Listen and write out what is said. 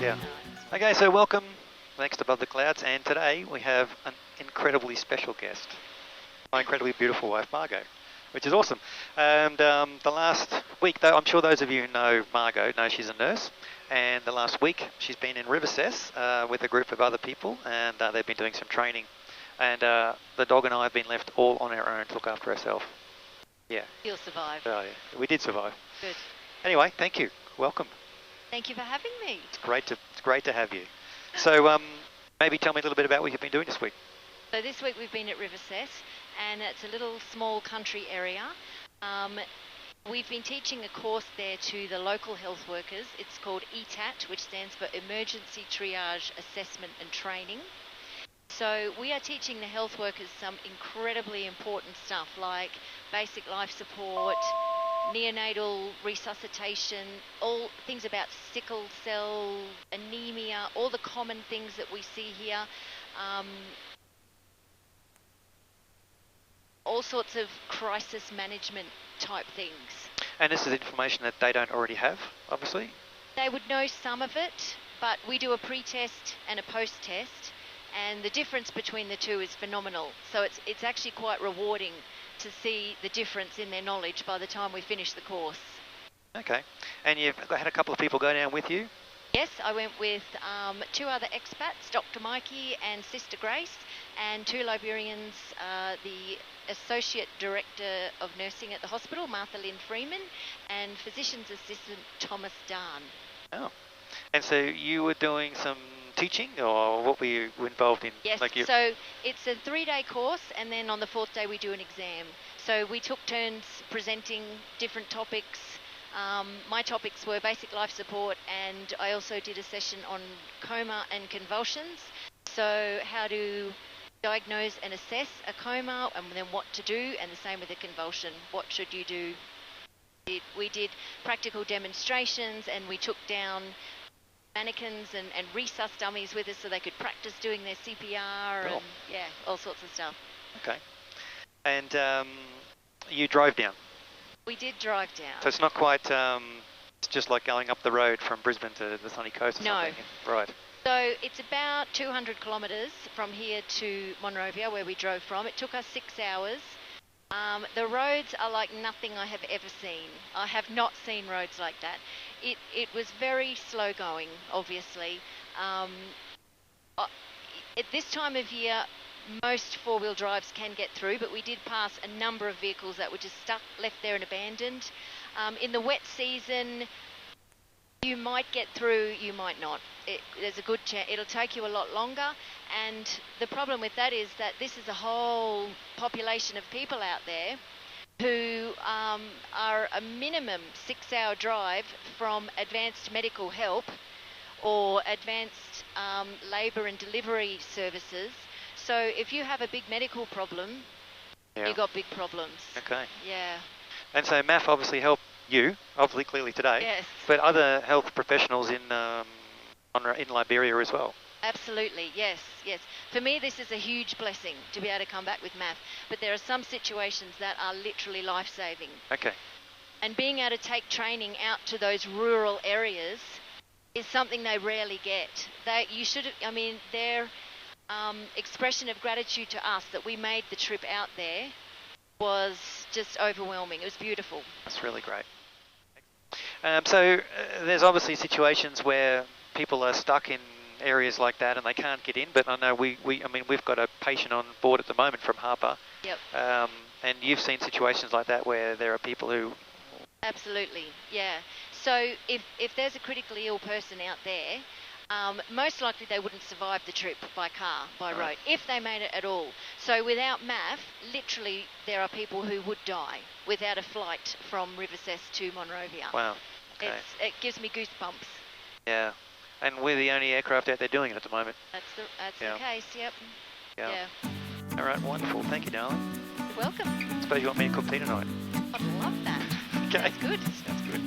Yeah. Okay, so welcome next Above the Clouds, and today we have an incredibly special guest, my incredibly beautiful wife, Margot, which is awesome. And the last week, though, I'm sure those of you who know Margot know she's a nurse, and the last week she's been in Rivercess with a group of other people, and they've been doing some training. And the dog and I have been left all on our own to look after ourselves. Yeah. You'll survive. Oh, yeah. We did survive. Good. Anyway, thank you. Welcome. Thank you for having me. It's great to have you. So maybe tell me a little bit about what you've been doing this week. So this week we've been at Rivercess, and it's a little small country area. We've been teaching a course there to the local health workers. It's called ETAT, which stands for Emergency Triage Assessment and Training. So we are teaching the health workers some incredibly important stuff like basic life support, neonatal resuscitation, all things about sickle cell, anemia, all the common things that we see here. All sorts of crisis management type things. And this is information that they don't already have, obviously? They would know some of it, but we do a pre-test and a post-test, and the difference between the two is phenomenal. So it's actually quite rewarding to see the difference in their knowledge by the time we finish the course. Okay. And you've had a couple of people go down with you? Yes, I went with two other expats, Dr. Mikey and Sister Grace, and two Liberians, the Associate Director of Nursing at the hospital, Martha Lynn Freeman, and Physician's Assistant Thomas Darn. Oh. And so you were doing some teaching, or what were you involved in? Yes, so it's a 3-day course, and then on the 4th day we do an exam. So we took turns presenting different topics. My topics were basic life support, and I also did a session on coma and convulsions. So how to diagnose and assess a coma, and then what to do, and the same with a convulsion. What should you do? We did practical demonstrations, and we took down mannequins and resus dummies with us so they could practice doing their CPR and all sorts of stuff. Okay. And you drove down? We did drive down. So it's not quite, it's just like going up the road from Brisbane to the sunny coast or something? No. Right. So it's about 200 kilometres from here to Monrovia, where we drove from. It took us 6 hours. The roads are like nothing I have ever seen. I have not seen roads like that. It was very slow going, obviously. At this time of year, most four-wheel drives can get through, but we did pass a number of vehicles that were just stuck, left there and abandoned. In the wet season, you might get through, you might not. There's a good chance. It'll take you a lot longer, and the problem with that is that this is a whole population of people out there who are a minimum 6-hour drive from advanced medical help or advanced labour and delivery services. So if you have a big medical problem, you've got big problems. Okay. Yeah. And so MAF obviously helped you, obviously clearly today, yes, but other health professionals in Liberia as well. Absolutely, yes, yes. For me, this is a huge blessing to be able to come back with MAF, but there are some situations that are literally life-saving. Okay. And being able to take training out to those rural areas is something they rarely get. Their expression of gratitude to us that we made the trip out there was just overwhelming. It was beautiful. That's really great. So there's obviously situations where people are stuck in areas like that and they can't get in, but I know we've got a patient on board at the moment from Harper. Yep. And you've seen situations like that where there are people who... Absolutely, yeah. So if there's a critically ill person out there, most likely they wouldn't survive the trip by car, by road, if they made it at all. So without MAF, literally there are people who would die without a flight from Rivercess to Monrovia. Wow. Okay. It gives me goosebumps. Yeah. And we're the only aircraft out there doing it at the moment. That's the case, yep. Yeah. All right, wonderful. Thank you, darling. You're welcome. I suppose you want me to cook tea tonight? I'd love that. Okay. That's good. Sounds good.